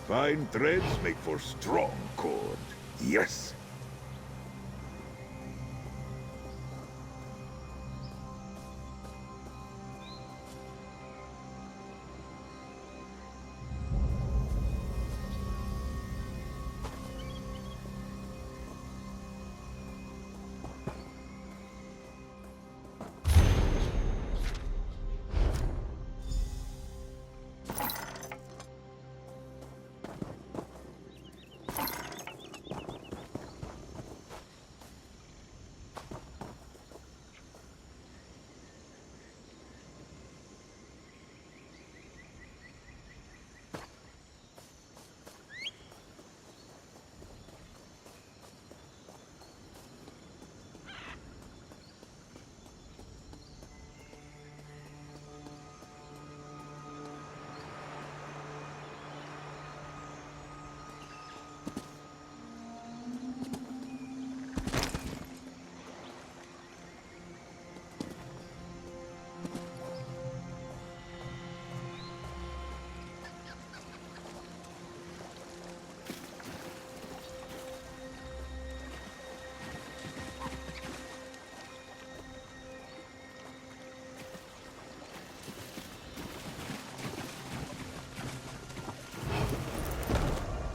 Fine threads make for strong cord. Yes!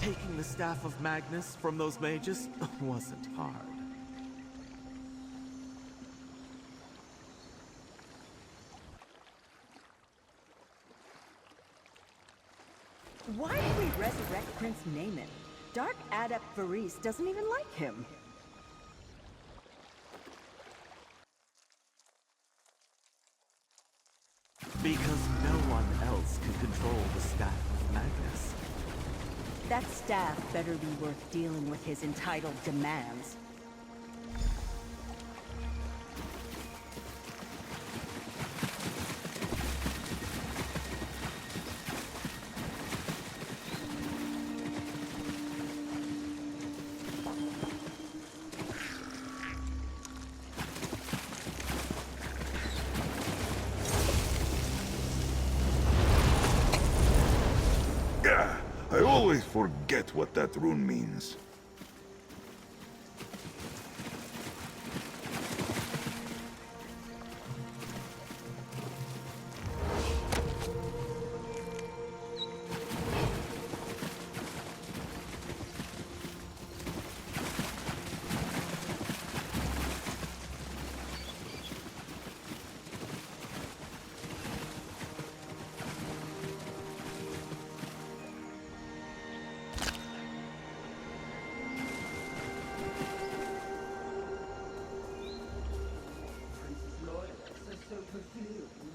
Taking the Staff of Magnus from those mages wasn't hard. Why did we resurrect Prince Naaman? Dark Adept Varese doesn't even like him. Because no one else can control the Staff of Magnus. That staff better be worth dealing with his entitled demands. I always forget what that rune means.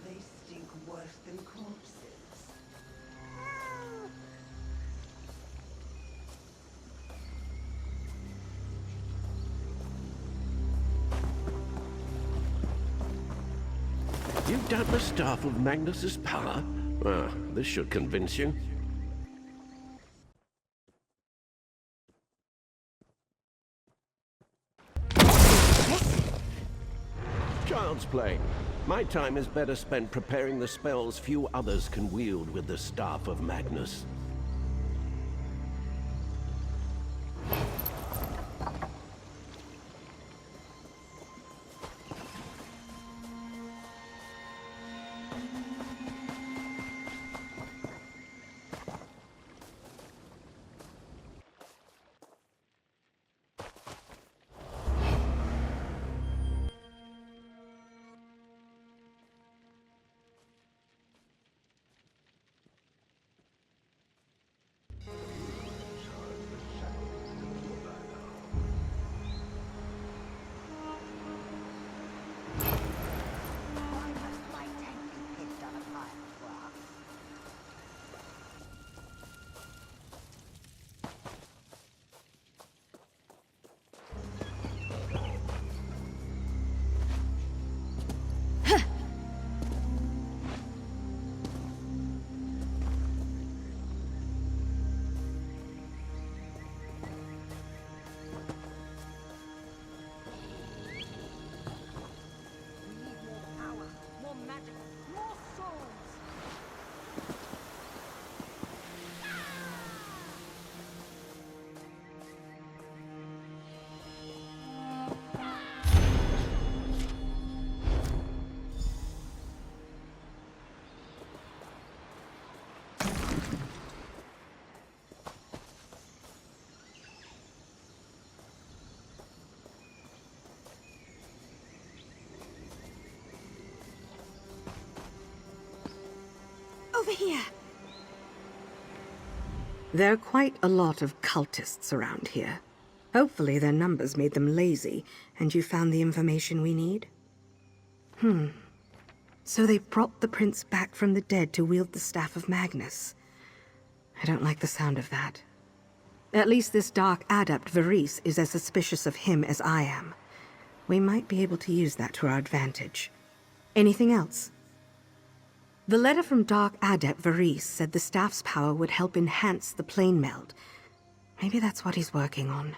They stink worse than corpses. You doubt the Staff of Magnus's power? Ah, this should convince you. Child's play. My time is better spent preparing the spells few others can wield with the Staff of Magnus. over here. There are quite a lot of cultists around here. Hopefully their numbers made them lazy, and you found the information we need? So they brought the prince back from the dead to wield the Staff of Magnus. I don't like the sound of that. At least this Dark Adept Varese is as suspicious of him as I am. We might be able to use that to our advantage. Anything else? The letter from Dark Adept Varese said the staff's power would help enhance the plane meld. Maybe that's what he's working on.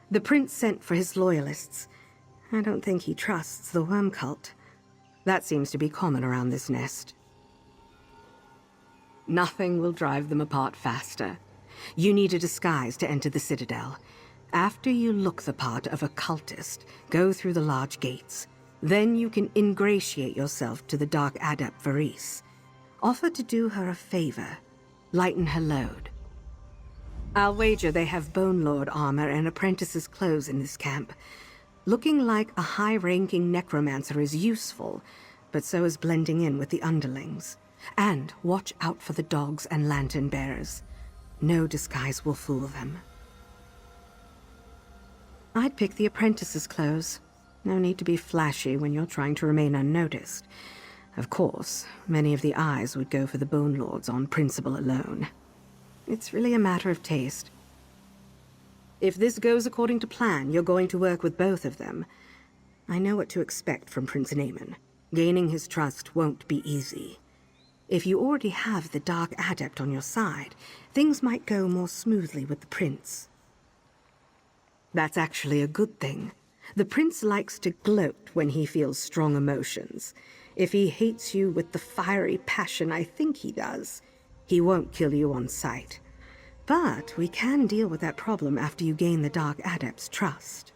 The prince sent for his loyalists. I don't think he trusts the worm cult. That seems to be common around this nest. Nothing will drive them apart faster. You need a disguise to enter the Citadel. After you look the part of a cultist, go through the large gates. Then you can ingratiate yourself to the Dark Adept Varese. Offer to do her a favor. Lighten her load. I'll wager they have Bone Lord armor and apprentice's clothes in this camp. Looking like a high-ranking necromancer is useful, but so is blending in with the underlings. And watch out for the dogs and lantern bearers. No disguise will fool them. I'd pick the apprentice's clothes. No need to be flashy when you're trying to remain unnoticed. Of course, many of the eyes would go for the Bone Lords on principle alone. It's really a matter of taste. If this goes according to plan, you're going to work with both of them. I know what to expect from Prince Naaman. Gaining his trust won't be easy. If you already have the Dark Adept on your side, things might go more smoothly with the Prince. That's actually a good thing. The Prince likes to gloat when he feels strong emotions. If he hates you with the fiery passion I think he does, he won't kill you on sight. But we can deal with that problem after you gain the Dark Adept's trust.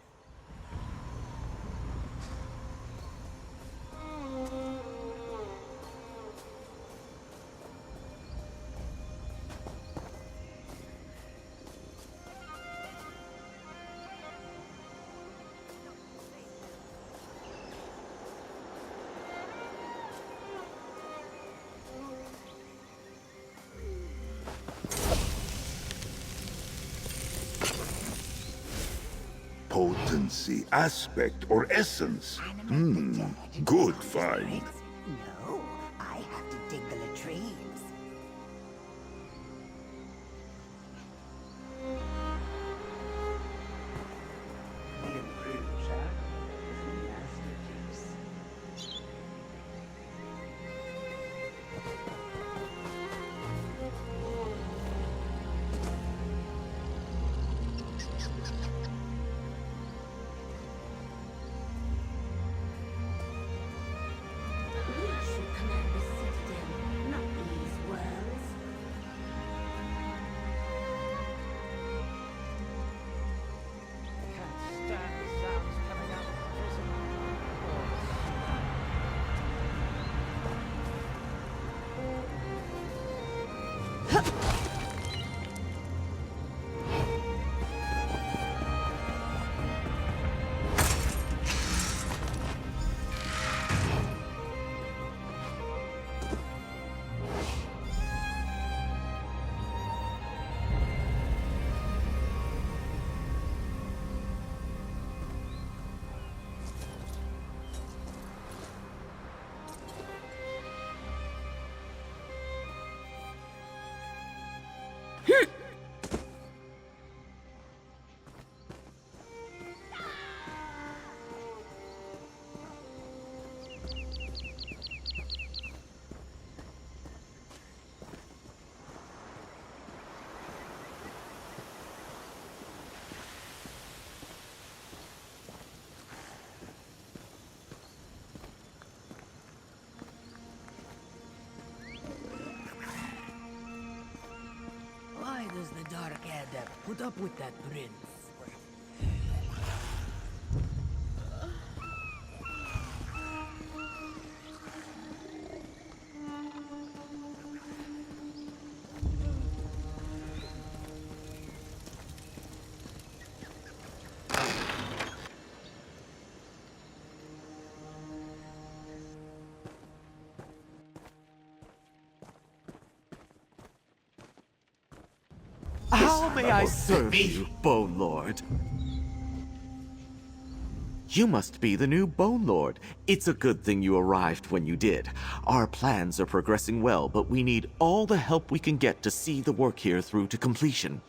Potency, aspect, or essence? Good find. No, I have to dig the latrines. Why does the Dark Adept put up with that prince? How may I serve you, Bone Lord? You must be the new Bone Lord. It's a good thing you arrived when you did. Our plans are progressing well, but we need all the help we can get to see the work here through to completion.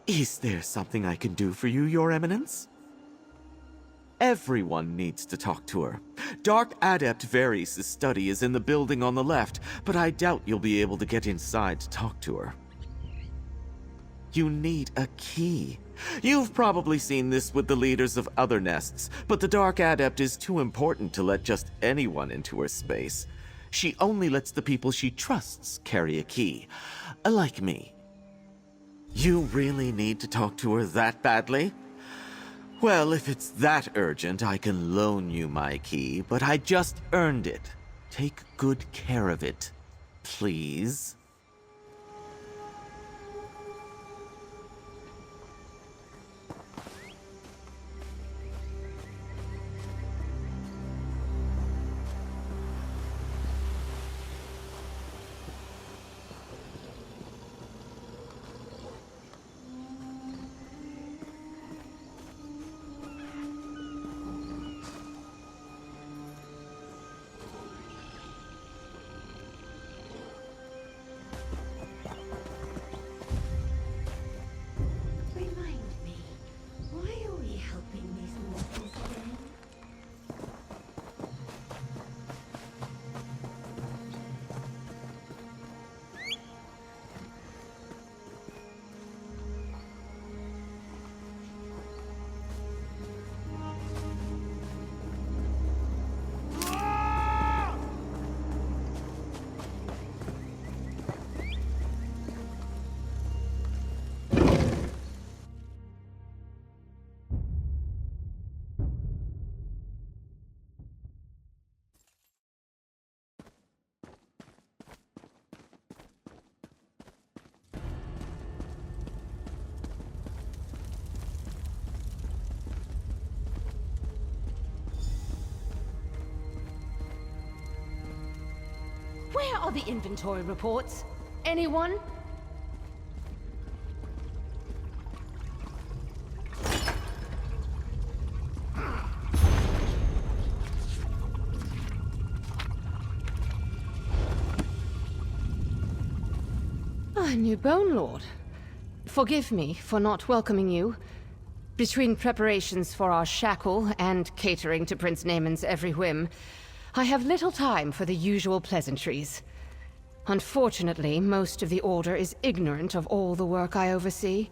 Is there something I can do for you, Your Eminence? Everyone needs to talk to her. Dark Adept Varys' study is in the building on the left, but I doubt you'll be able to get inside to talk to her. You need a key. You've probably seen this with the leaders of other nests, but the Dark Adept is too important to let just anyone into her space. She only lets the people she trusts carry a key, like me. You really need to talk to her that badly? Well, if it's that urgent, I can loan you my key, but I just earned it. Take good care of it, please. Remind me, why are we helping these mortals again? Where are the inventory reports? Anyone? New Bone Lord. Forgive me for not welcoming you. Between preparations for our shackle and catering to Prince Naaman's every whim, I have little time for the usual pleasantries. Unfortunately, most of the Order is ignorant of all the work I oversee.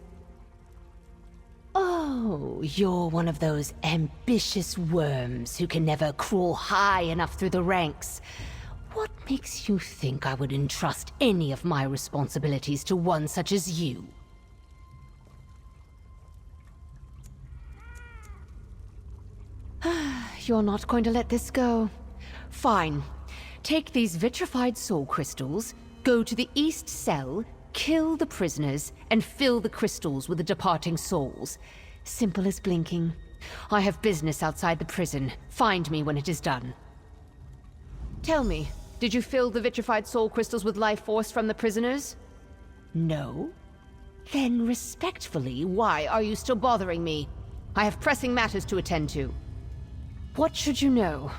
Oh, you're one of those ambitious worms who can never crawl high enough through the ranks. What makes you think I would entrust any of my responsibilities to one such as you? You're not going to let this go. Fine. Take these vitrified soul crystals, go to the east cell, kill the prisoners, and fill the crystals with the departing souls. Simple as blinking. I have business outside the prison. Find me when it is done. Tell me, did you fill the vitrified soul crystals with life force from the prisoners? No? Then respectfully, why are you still bothering me? I have pressing matters to attend to. What should you know?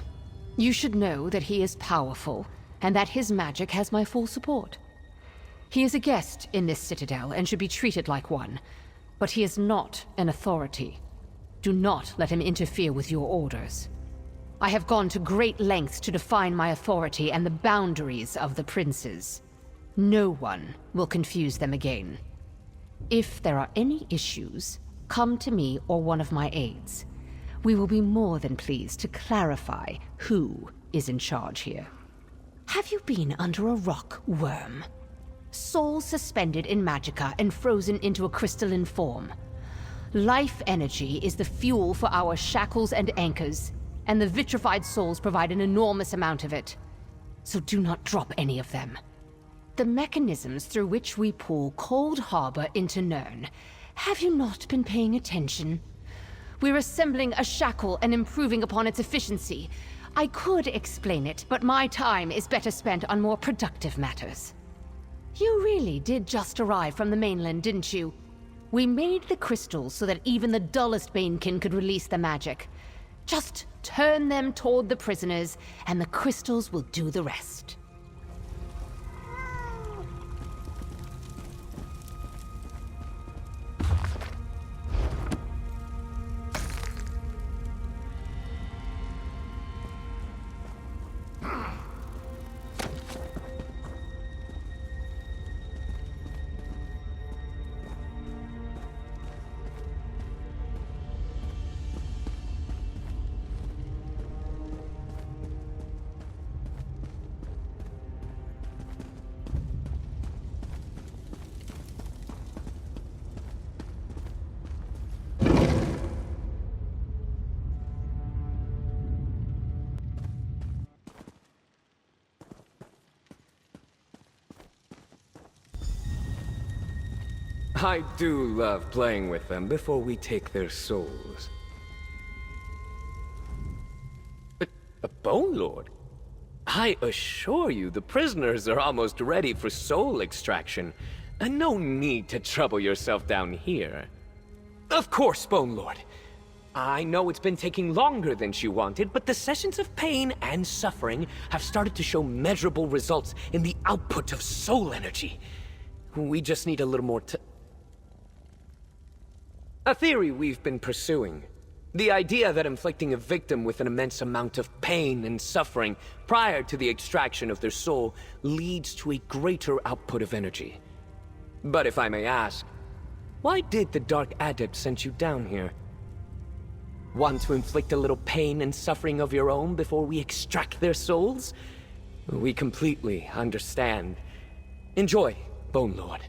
You should know that he is powerful, and that his magic has my full support. He is a guest in this citadel and should be treated like one, but he is not an authority. Do not let him interfere with your orders. I have gone to great lengths to define my authority and the boundaries of the princes. No one will confuse them again. If there are any issues, come to me or one of my aides. We will be more than pleased to clarify who is in charge here. Have you been under a rock, worm? Souls suspended in magicka and frozen into a crystalline form. Life energy is the fuel for our shackles and anchors, and the vitrified souls provide an enormous amount of it. So do not drop any of them. The mechanisms through which we pull Cold Harbor into Nirn. Have you not been paying attention? We're assembling a shackle and improving upon its efficiency. I could explain it, but my time is better spent on more productive matters. You really did just arrive from the mainland, didn't you? We made the crystals so that even the dullest Banekin could release the magic. Just turn them toward the prisoners, and the crystals will do the rest. I do love playing with them before we take their souls. But a Bone Lord? I assure you the prisoners are almost ready for soul extraction, and no need to trouble yourself down here. Of course, Bone Lord. I know it's been taking longer than she wanted, but the sessions of pain and suffering have started to show measurable results in the output of soul energy. We just need a little more A theory we've been pursuing. The idea that inflicting a victim with an immense amount of pain and suffering prior to the extraction of their soul leads to a greater output of energy. But if I may ask, why did the Dark Adept send you down here? Want to inflict a little pain and suffering of your own before we extract their souls? We completely understand. Enjoy, Bone Lord.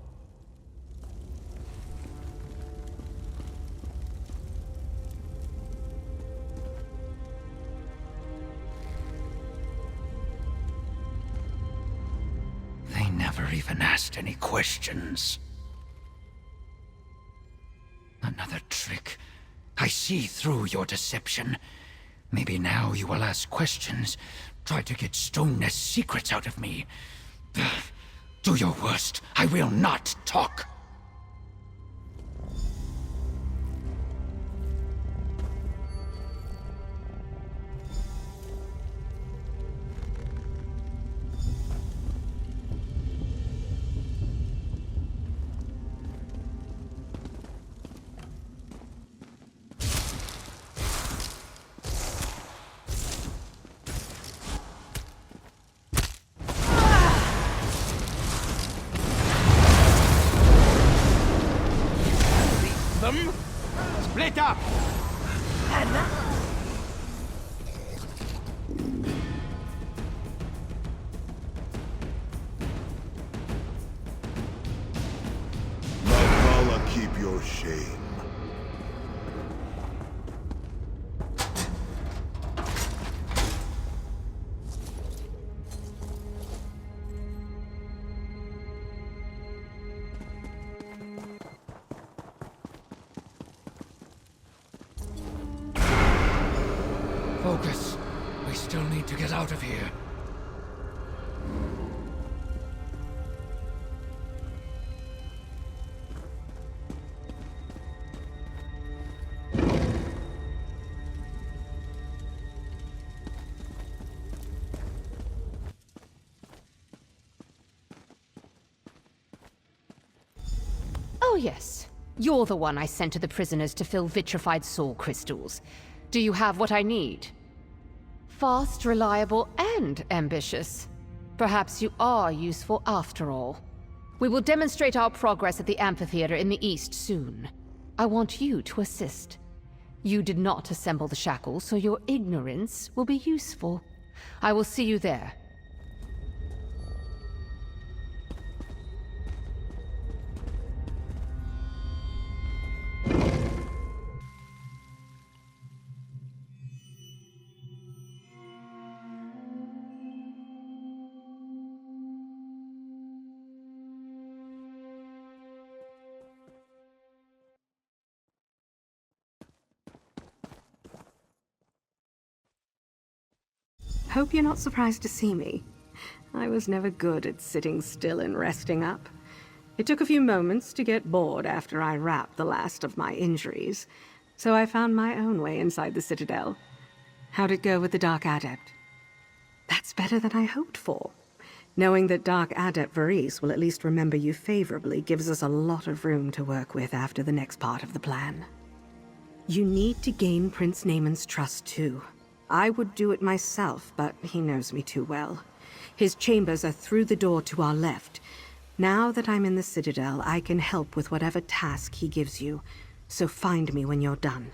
They never even asked any questions. Another trick. I see through your deception. Maybe now you will ask questions, try to get Stoneness secrets out of me. Do your worst. I will not talk. Split up! Valhalla, keep your shame. Focus. We still need to get out of here. Oh yes, you're the one I sent to the prisoners to fill vitrified soul crystals. Do you have what I need? Fast, reliable, and ambitious. Perhaps you are useful after all. We will demonstrate our progress at the amphitheater in the east soon. I want you to assist. You did not assemble the shackles, so your ignorance will be useful. I will see you there. Hope you're not surprised to see me. I was never good at sitting still and resting up. It took a few moments to get bored after I wrapped the last of my injuries, so I found my own way inside the Citadel. How'd it go with the Dark Adept? That's better than I hoped for. Knowing that Dark Adept Varese will at least remember you favorably gives us a lot of room to work with after the next part of the plan. You need to gain Prince Naaman's trust too. I would do it myself, but he knows me too well. His chambers are through the door to our left. Now that I'm in the Citadel, I can help with whatever task he gives you, so find me when you're done.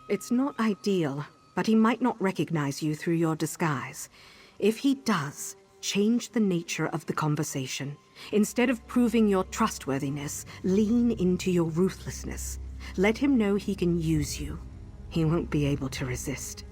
It's not ideal, but he might not recognize you through your disguise. If he does, change the nature of the conversation. Instead of proving your trustworthiness, lean into your ruthlessness. Let him know he can use you. He won't be able to resist.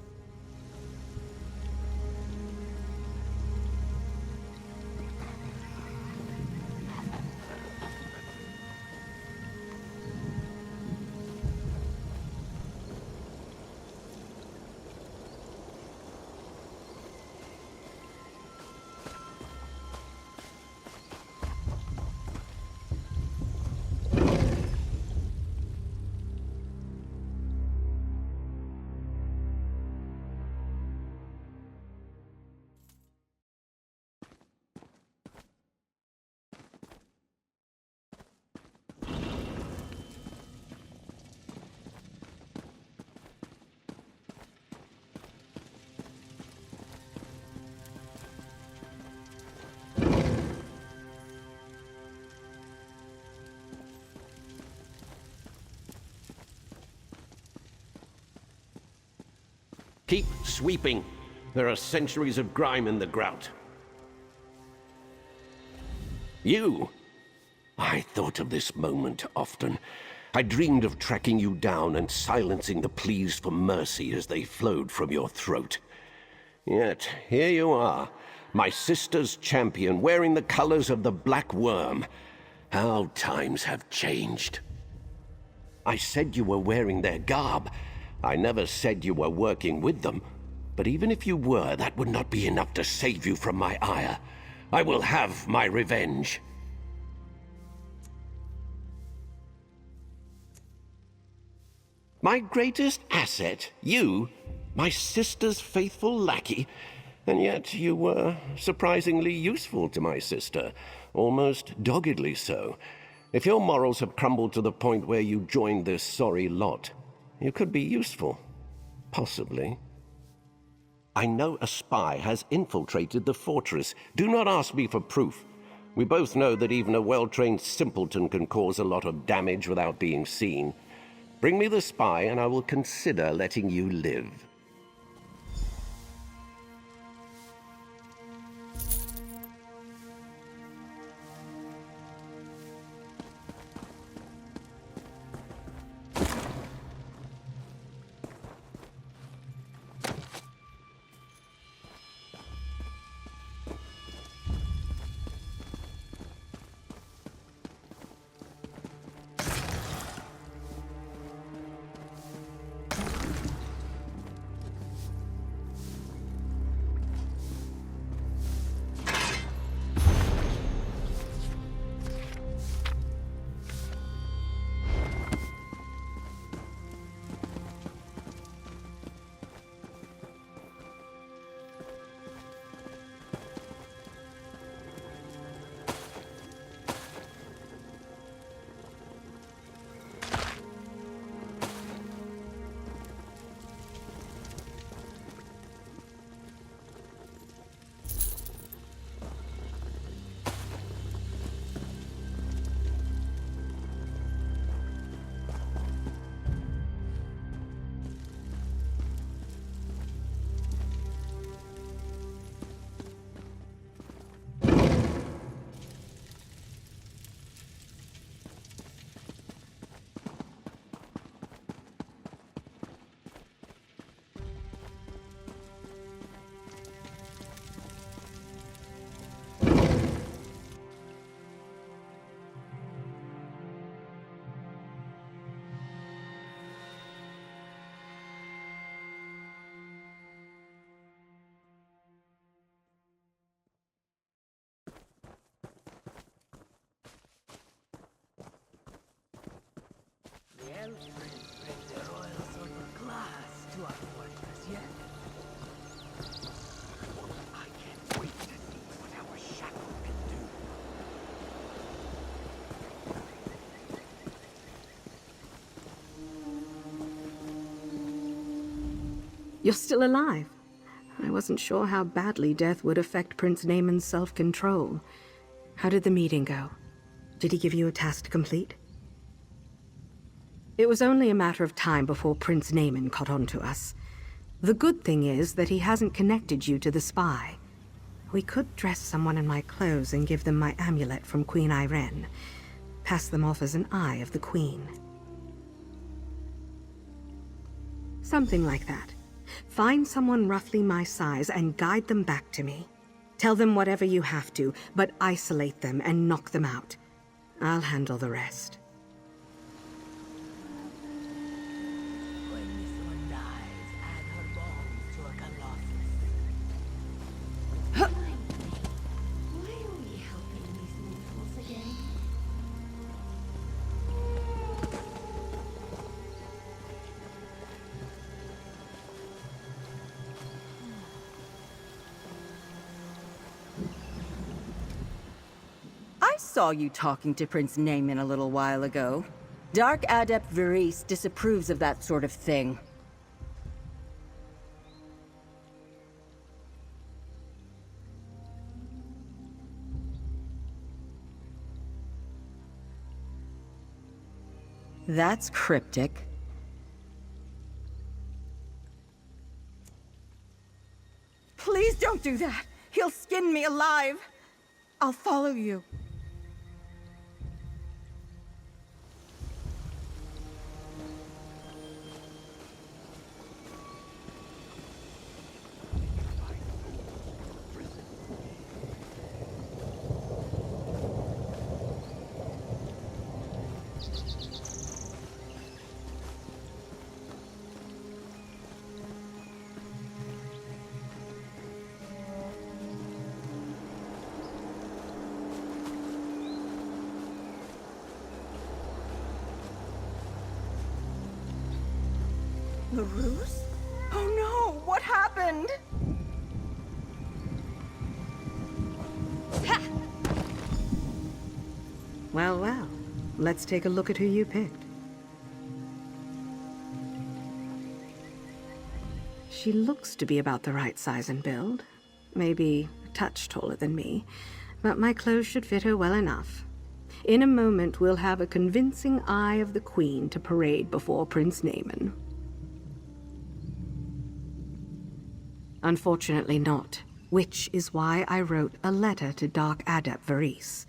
Keep sweeping. There are centuries of grime in the grout. You! I thought of this moment often. I dreamed of tracking you down and silencing the pleas for mercy as they flowed from your throat. Yet, here you are, my sister's champion, wearing the colors of the Black Worm. How times have changed. I said you were wearing their garb. I never said you were working with them. But even if you were, that would not be enough to save you from my ire. I will have my revenge. My greatest asset, you, my sister's faithful lackey, and yet you were surprisingly useful to my sister, almost doggedly so. If your morals have crumbled to the point where you joined this sorry lot, you could be useful. Possibly. I know a spy has infiltrated the fortress. Do not ask me for proof. We both know that even a well-trained simpleton can cause a lot of damage without being seen. Bring me the spy and I will consider letting you live. You're still alive. I wasn't sure how badly death would affect Prince Naaman's self-control. How did the meeting go? Did he give you a task to complete? It was only a matter of time before Prince Naaman caught on to us. The good thing is that he hasn't connected you to the spy. We could dress someone in my clothes and give them my amulet from Queen Irene. Pass them off as an eye of the Queen. Something like that. Find someone roughly my size and guide them back to me. Tell them whatever you have to, but isolate them and knock them out. I'll handle the rest. Why are we helping these mortals again? I saw you talking to Prince Naaman a little while ago. Dark Adept Varese disapproves of that sort of thing. That's cryptic. Please don't do that! He'll skin me alive! I'll follow you. LaRousse? Oh no! What happened? Ha! Well, well. Let's take a look at who you picked. She looks to be about the right size and build. Maybe a touch taller than me, but my clothes should fit her well enough. In a moment, we'll have a convincing eye of the Queen to parade before Prince Naaman. Unfortunately not, which is why I wrote a letter to Dark Adept Varese.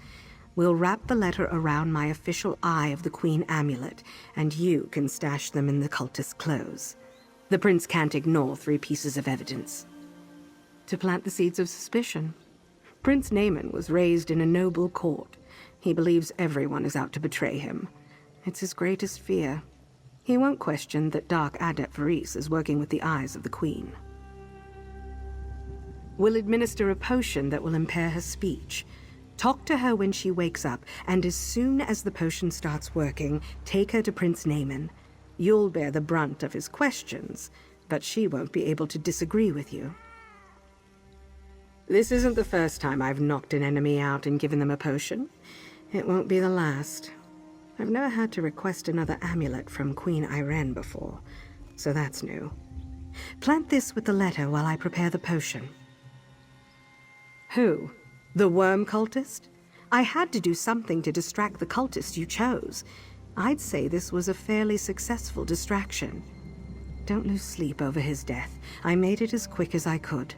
We'll wrap the letter around my official Eye of the Queen amulet, and you can stash them in the cultist's clothes. The prince can't ignore 3 pieces of evidence. To plant the seeds of suspicion. Prince Naaman was raised in a noble court. He believes everyone is out to betray him. It's his greatest fear. He won't question that Dark Adept Varese is working with the eyes of the Queen. We'll administer a potion that will impair her speech. Talk to her when she wakes up, and as soon as the potion starts working, take her to Prince Naaman. You'll bear the brunt of his questions, but she won't be able to disagree with you. This isn't the first time I've knocked an enemy out and given them a potion. It won't be the last. I've never had to request another amulet from Queen Irene before, so that's new. Plant this with the letter while I prepare the potion. Who? The worm cultist? I had to do something to distract the cultist you chose. I'd say this was a fairly successful distraction. Don't lose sleep over his death. I made it as quick as I could.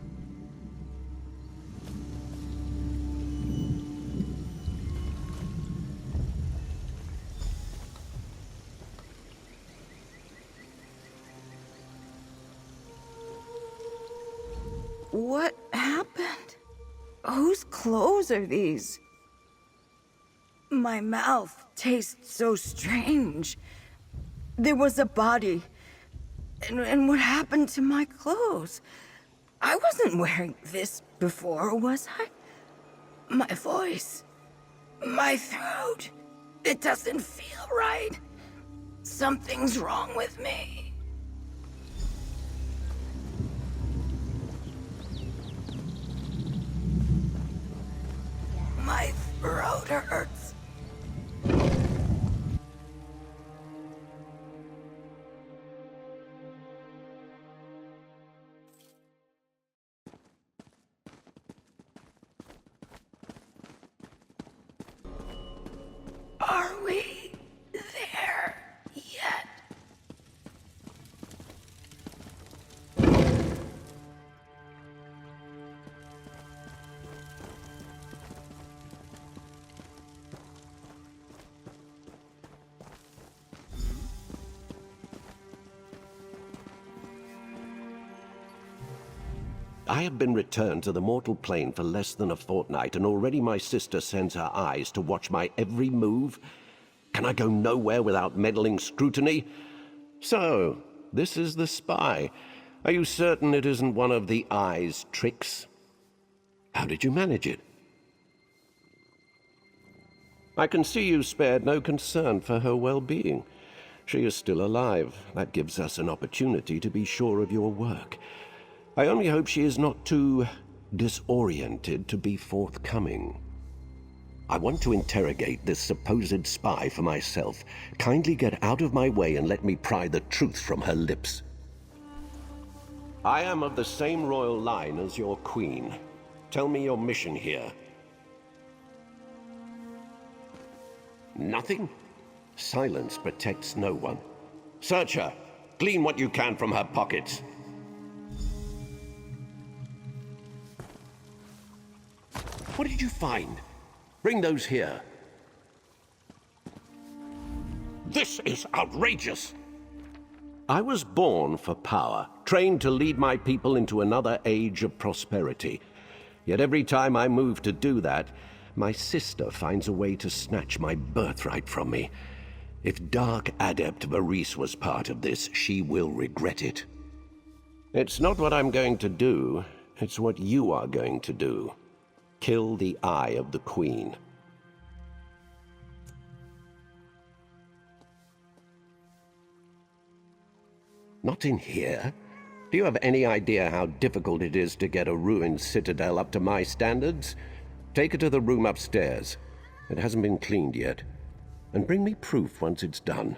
What happened? Whose clothes are these? My mouth tastes so strange. There was a body. And what happened to my clothes? I wasn't wearing this before, was I? My voice. My throat. It doesn't feel right. Something's wrong with me. My throat hurts. Are we there yet? I have been returned to the mortal plane for less than a fortnight, and already my sister sends her eyes to watch my every move. Can I go nowhere without meddling scrutiny? So, this is the spy. Are you certain it isn't one of the eye's tricks? How did you manage it? I can see you spared no concern for her well-being. She is still alive. That gives us an opportunity to be sure of your work. I only hope she is not too disoriented to be forthcoming. I want to interrogate this supposed spy for myself. Kindly get out of my way and let me pry the truth from her lips. I am of the same royal line as your queen. Tell me your mission here. Nothing? Silence protects no one. Search her. Glean what you can from her pockets. What did you find? Bring those here. This is outrageous! I was born for power, trained to lead my people into another age of prosperity. Yet every time I move to do that, my sister finds a way to snatch my birthright from me. If Dark Adept Varese was part of this, she will regret it. It's not what I'm going to do, it's what you are going to do. Kill the Eye of the Queen. Not in here? Do you have any idea how difficult it is to get a ruined citadel up to my standards? Take it to the room upstairs. It hasn't been cleaned yet. And bring me proof once it's done.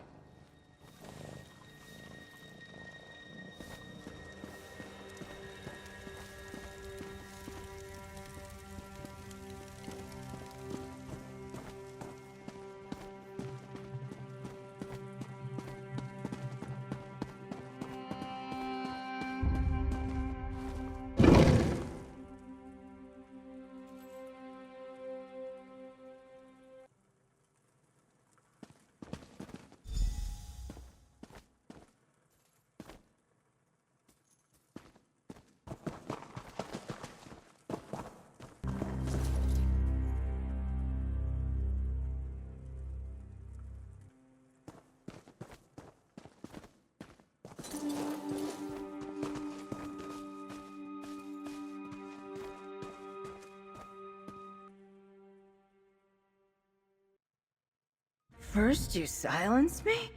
First you silence me,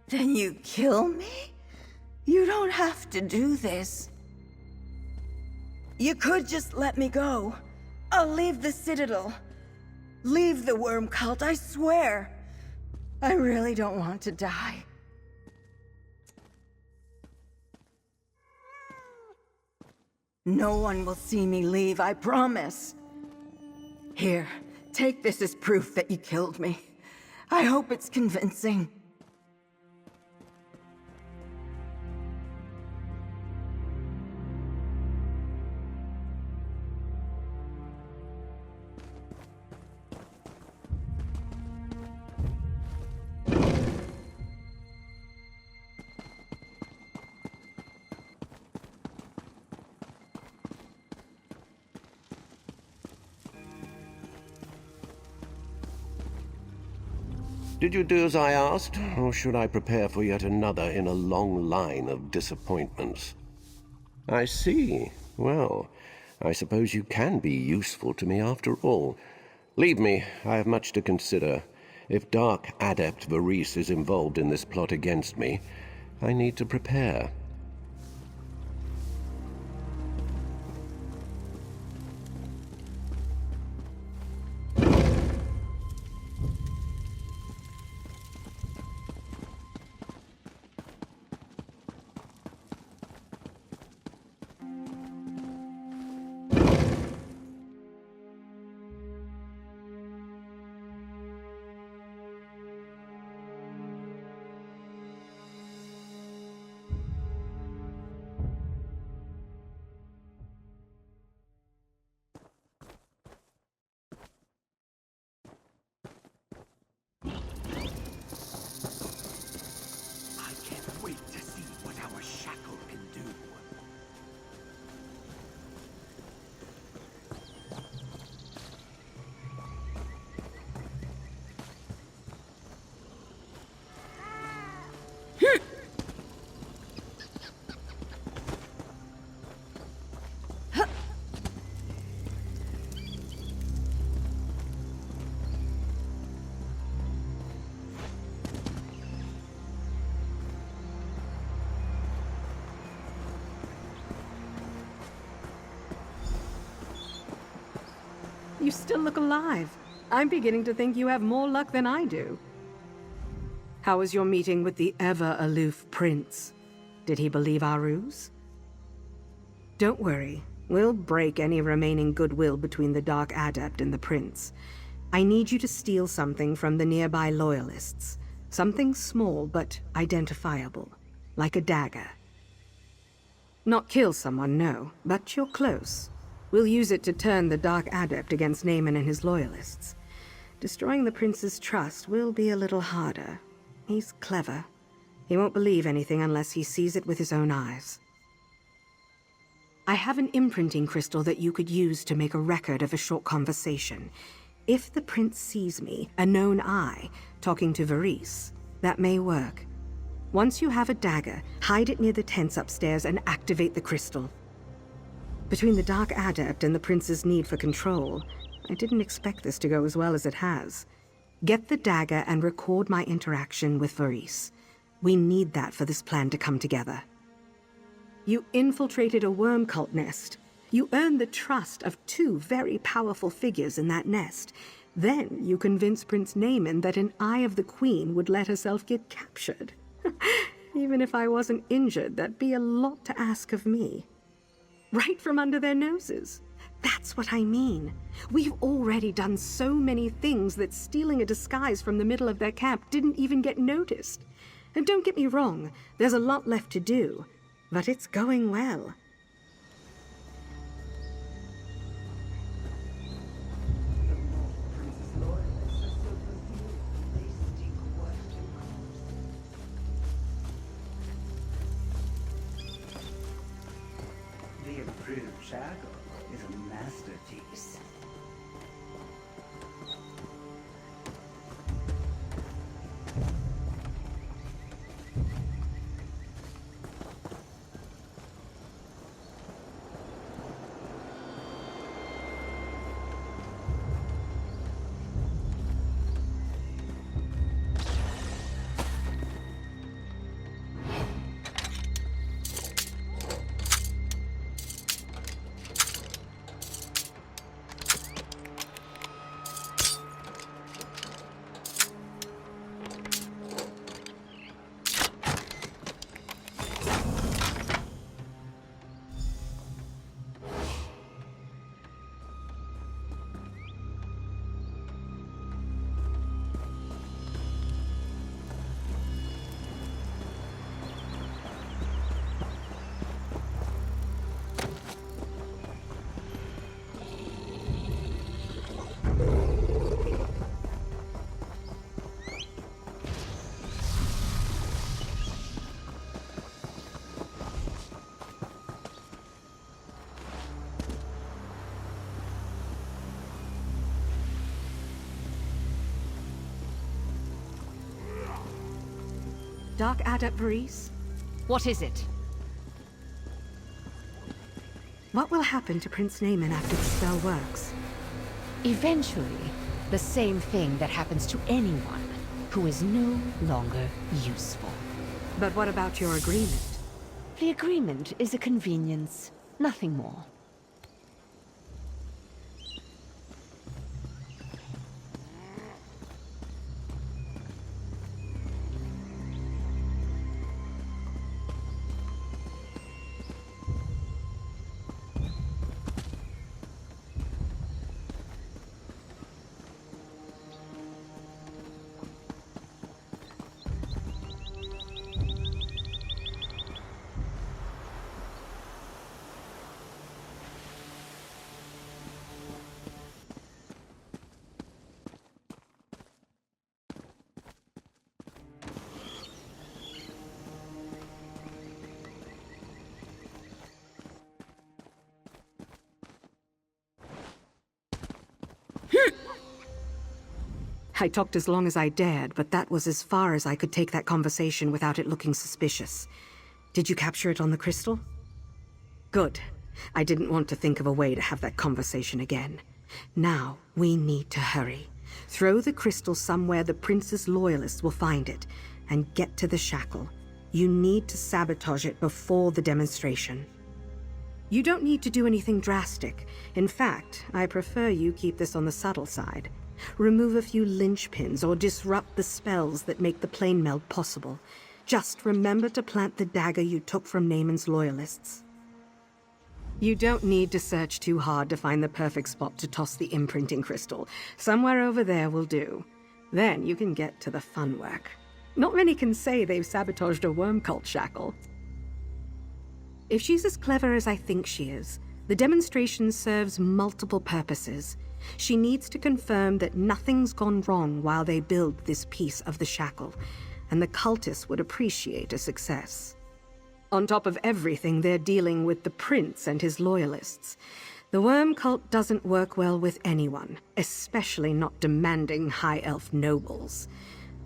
then you kill me? You don't have to do this. You could just let me go. I'll leave the Citadel. Leave the worm cult, I swear. I really don't want to die. No one will see me leave, I promise. Here, take this as proof that you killed me. I hope it's convincing. Did you do as I asked, or should I prepare for yet another in a long line of disappointments? I see. Well, I suppose you can be useful to me after all. Leave me. I have much to consider. If Dark Adept Varese is involved in this plot against me, I need to prepare. I can't wait to see what our shackle can do. You still look alive. I'm beginning to think you have more luck than I do. How was your meeting with the ever-aloof prince? Did he believe our ruse? Don't worry. We'll break any remaining goodwill between the Dark Adept and the prince. I need you to steal something from the nearby loyalists. Something small but identifiable. Like a dagger. Not kill someone, no. But you're close. We'll use it to turn the Dark Adept against Naaman and his loyalists. Destroying the prince's trust will be a little harder. He's clever. He won't believe anything unless he sees it with his own eyes. I have an imprinting crystal that you could use to make a record of a short conversation. If the prince sees me, a known eye, talking to Varese, that may work. Once you have a dagger, hide it near the tents upstairs and activate the crystal. Between the Dark Adept and the prince's need for control, I didn't expect this to go as well as it has. Get the dagger and record my interaction with Varese. We need that for this plan to come together. You infiltrated a worm cult nest. You earned the trust of two very powerful figures in that nest. Then you convinced Prince Naaman that an Eye of the Queen would let herself get captured. Even if I wasn't injured, that'd be a lot to ask of me. Right from under their noses. That's what I mean. We've already done so many things that stealing a disguise from the middle of their camp didn't even get noticed. And don't get me wrong, there's a lot left to do, but it's going well. The improved shackle is a masterpiece. Dark Adept Varese? What is it? What will happen to Prince Naaman after the spell works? Eventually, The same thing that happens to anyone who is no longer useful. But what about your agreement? The agreement is a convenience, nothing more. I talked as long as I dared, but that was as far as I could take that conversation without it looking suspicious. Did you capture it on the crystal? Good. I didn't want to think of a way to have that conversation again. Now, we need to hurry. Throw the crystal somewhere the prince's loyalists will find it, and get to the shackle. You need to sabotage it before the demonstration. You don't need to do anything drastic. In fact, I prefer you keep this on the subtle side. Remove a few linchpins or disrupt the spells that make the plane meld possible. Just remember to plant the dagger you took from Naaman's loyalists. You don't need to search too hard to find the perfect spot to toss the imprinting crystal. Somewhere over there will do. Then you can get to the fun work. Not many can say they've sabotaged a worm cult shackle. If she's as clever as I think she is, the demonstration serves multiple purposes. She needs to confirm that nothing's gone wrong while they build this piece of the shackle, and the cultists would appreciate a success. On top of everything, they're dealing with the prince and his loyalists. The worm cult doesn't work well with anyone, especially not demanding high elf nobles.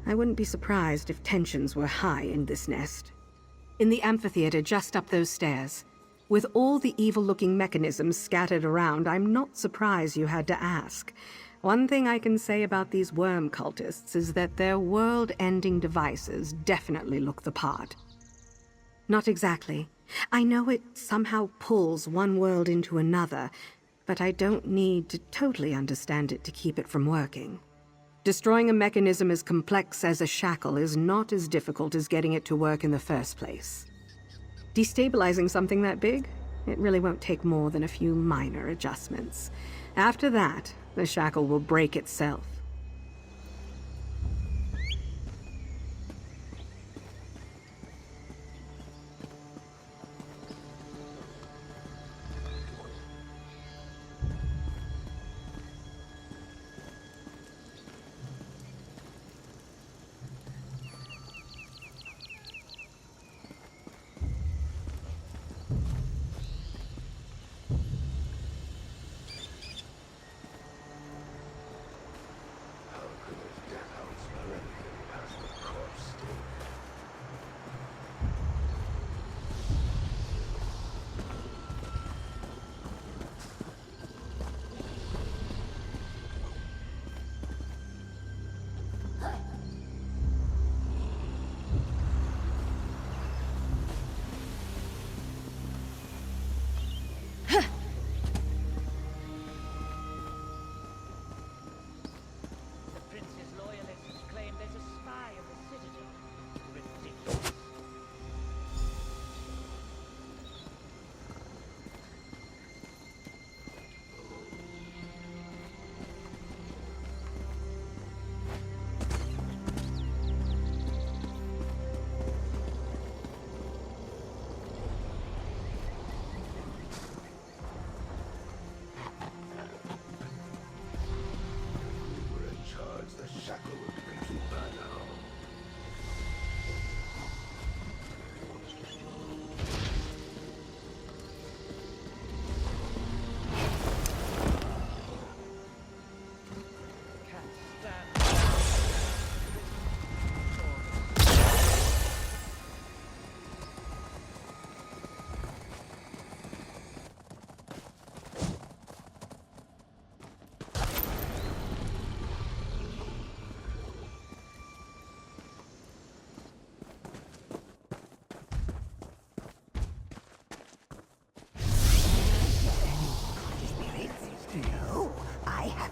I wouldn't be surprised if tensions were high in this nest. In the amphitheater just up those stairs. With all the evil-looking mechanisms scattered around, I'm not surprised you had to ask. One thing I can say about these worm cultists is that their world-ending devices definitely look the part. Not exactly. I know it somehow pulls one world into another, but I don't need to totally understand it to keep it from working. Destroying a mechanism as complex as a shackle is not as difficult as getting it to work in the first place. Destabilizing something that big? It really won't take more than a few minor adjustments. After that, the shackle will break itself.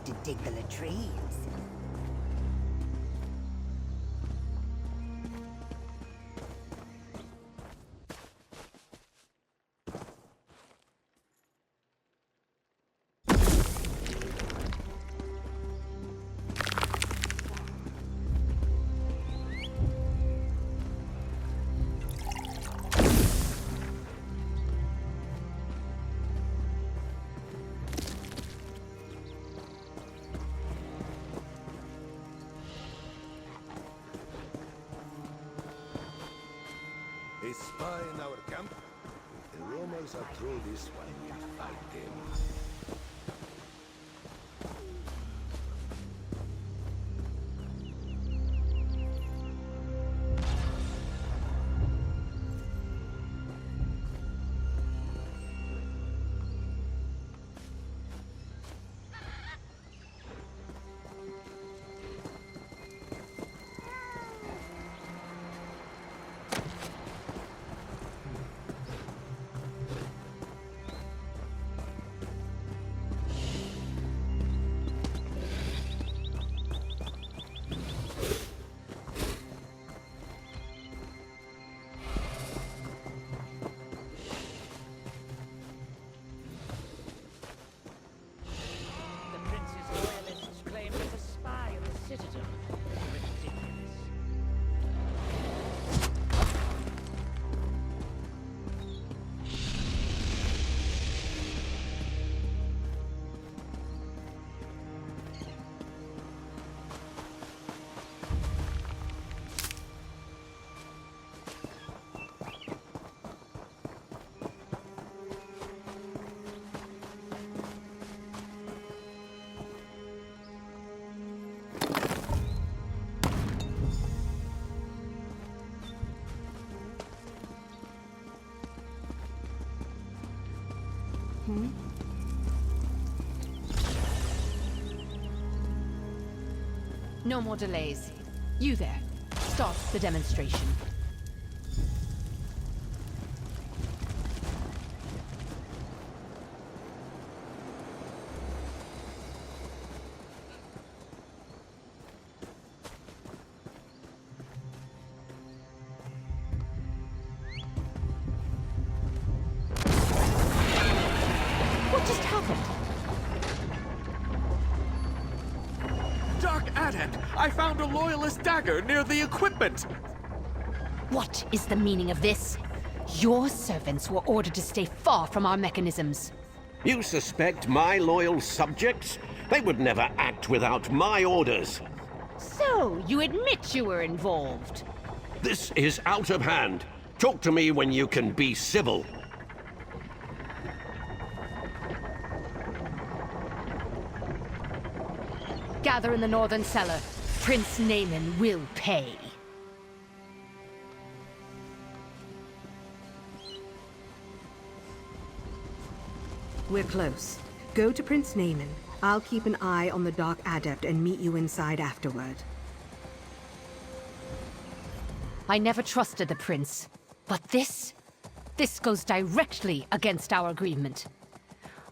have to dig the latrines. A spy in our camp? The rumors are true, this one will fight them. No more delays. You there. Start the demonstration. What just happened? Dark Adept! I found a Loyalist dagger near the equipment! What is the meaning of this? Your servants were ordered to stay far from our mechanisms. You suspect my loyal subjects? They would never act without my orders. So, you admit you were involved? This is out of hand. Talk to me when you can be civil. Gather in the northern cellar. Prince Naaman will pay. We're close. Go to Prince Naaman. I'll keep an eye on the Dark Adept and meet you inside afterward. I never trusted the prince. But this goes directly against our agreement.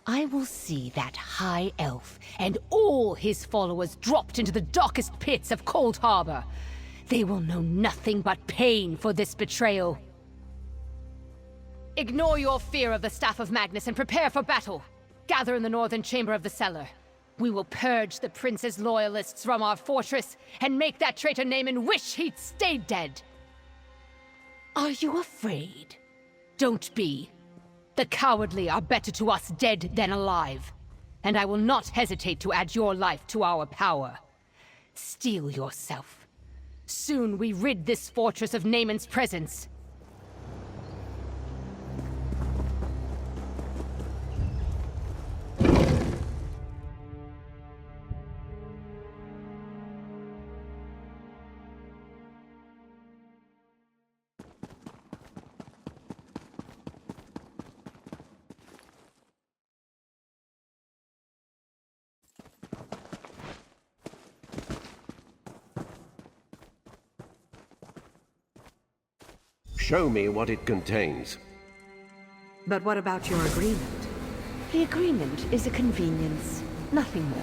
I will see that High Elf and all his followers dropped into the darkest pits of Cold Harbor. They will know nothing but pain for this betrayal. Ignore your fear of the Staff of Magnus and prepare for battle. Gather in the northern chamber of the cellar. We will purge the prince's loyalists from our fortress and make that traitor Naaman wish he'd stayed dead. Are you afraid? Don't be. The cowardly are better to us dead than alive. And I will not hesitate to add your life to our power. Steel yourself. Soon we rid this fortress of Naaman's presence. Show me what it contains. But what about your agreement? The agreement is a convenience, nothing more.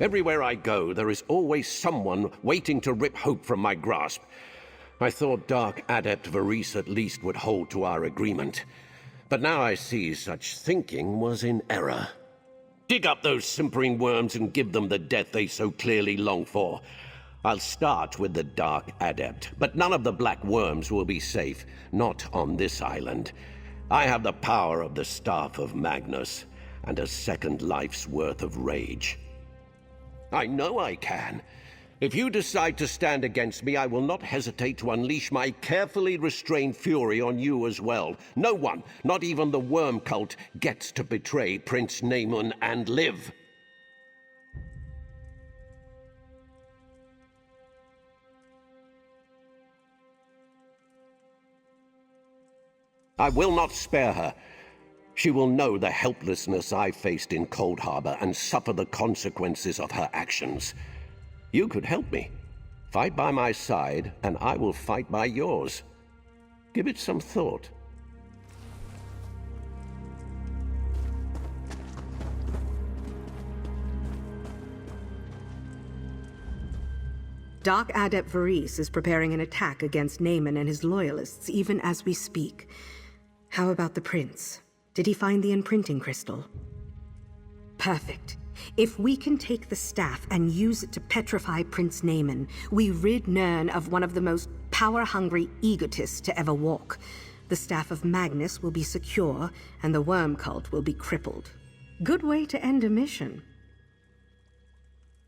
Everywhere I go, there is always someone waiting to rip hope from my grasp. I thought Dark Adept Varese at least would hold to our agreement. But now I see such thinking was in error. Dig up those simpering worms and give them the death they so clearly long for. I'll start with the Dark Adept, but none of the black worms will be safe, not on this island. I have the power of the Staff of Magnus, and a second life's worth of rage. I know I can. If you decide to stand against me, I will not hesitate to unleash my carefully restrained fury on you as well. No one, not even the worm cult, gets to betray Prince Naaman and live. I will not spare her. She will know the helplessness I faced in Cold Harbor and suffer the consequences of her actions. You could help me. Fight by my side, and I will fight by yours. Give it some thought. Dark Adept Varese is preparing an attack against Naaman and his loyalists even as we speak. How about the prince? Did he find the imprinting crystal? Perfect. If we can take the staff and use it to petrify Prince Naaman, we rid Nirn of one of the most power-hungry egotists to ever walk. The Staff of Magnus will be secure, and the worm cult will be crippled. Good way to end a mission.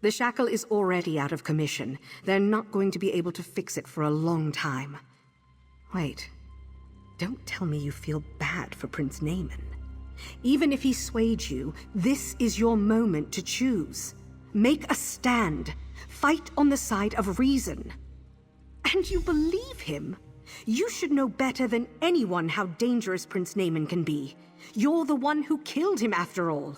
The shackle is already out of commission. They're not going to be able to fix it for a long time. Wait. Don't tell me you feel bad for Prince Naaman. Even if he swayed you, this is your moment to choose. Make a stand. Fight on the side of reason. And you believe him? You should know better than anyone how dangerous Prince Naaman can be. You're the one who killed him, after all.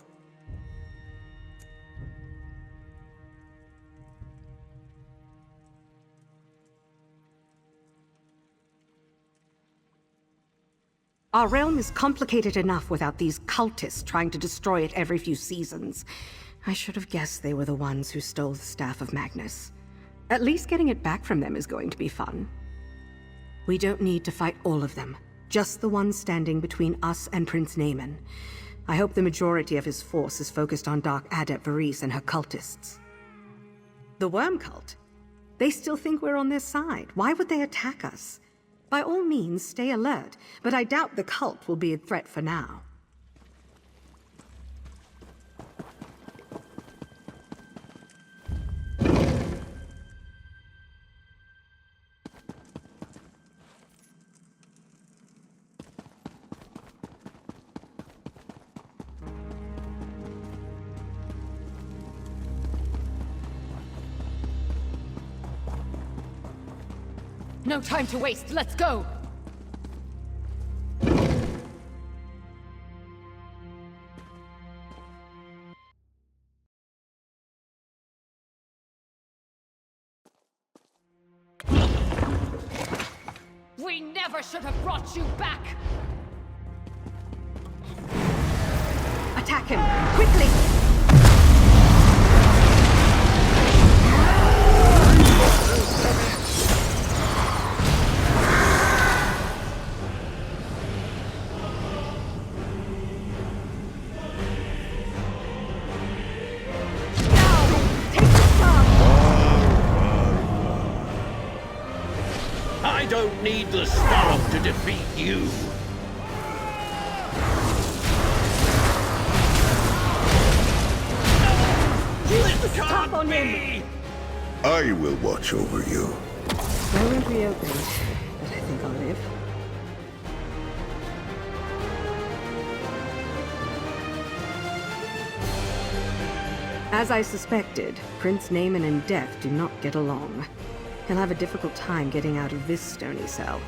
Our realm is complicated enough without these cultists trying to destroy it every few seasons. I should have guessed they were the ones who stole the Staff of Magnus. At least getting it back from them is going to be fun. We don't need to fight all of them, just the ones standing between us and Prince Naaman. I hope the majority of his force is focused on Dark Adept Varese and her cultists. The Worm Cult? They still think we're on their side. Why would they attack us? By all means, stay alert, but I doubt the cult will be a threat for now. No time to waste, let's go! We never should have brought you back! Attack him! Quickly! I don't need the staff to defeat you. Stop on him! I will watch over you. I won't reopen, but I think I'll live. As I suspected, Prince Naaman and Death do not get along. He'll have a difficult time getting out of this stony cell.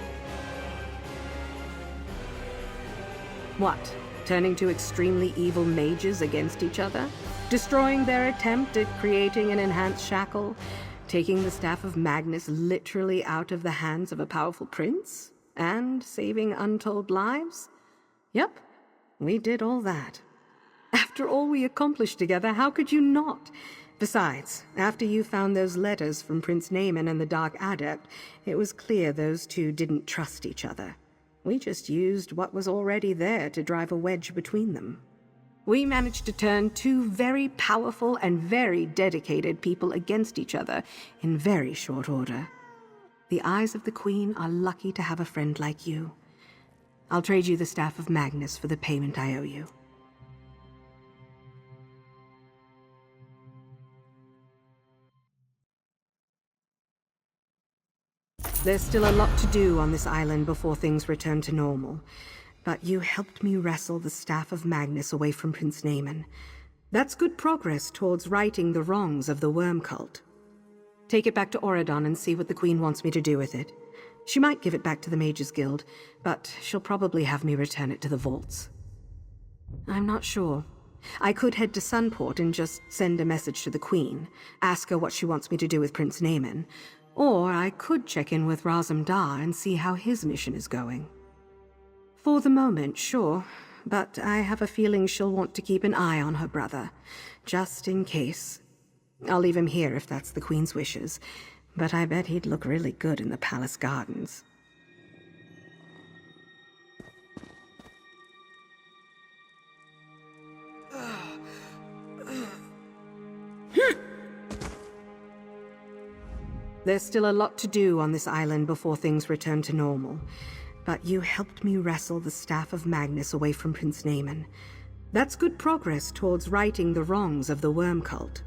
What? Turning two extremely evil mages against each other? Destroying their attempt at creating an enhanced shackle? Taking the Staff of Magnus literally out of the hands of a powerful prince? And saving untold lives? Yep, we did all that. After all we accomplished together, how could you not? Besides, after you found those letters from Prince Naaman and the Dark Adept, it was clear those two didn't trust each other. We just used what was already there to drive a wedge between them. We managed to turn two very powerful and very dedicated people against each other in very short order. The eyes of the Queen are lucky to have a friend like you. I'll trade you the Staff of Magnus for the payment I owe you. There's still a lot to do on this island before things return to normal. But you helped me wrestle the Staff of Magnus away from Prince Naaman. That's good progress towards righting the wrongs of the worm cult. Take it back to Auradon and see what the Queen wants me to do with it. She might give it back to the Mages Guild, but she'll probably have me return it to the vaults. I'm not sure. I could head to Sunport and just send a message to the Queen, ask her what she wants me to do with Prince Naaman, or I could check in with Razum Dar and see how his mission is going. For the moment, sure, but I have a feeling she'll want to keep an eye on her brother, just in case. I'll leave him here if that's the Queen's wishes, but I bet he'd look really good in the palace gardens. There's still a lot to do on this island before things return to normal. But you helped me wrestle the Staff of Magnus away from Prince Naaman. That's good progress towards righting the wrongs of the worm cult.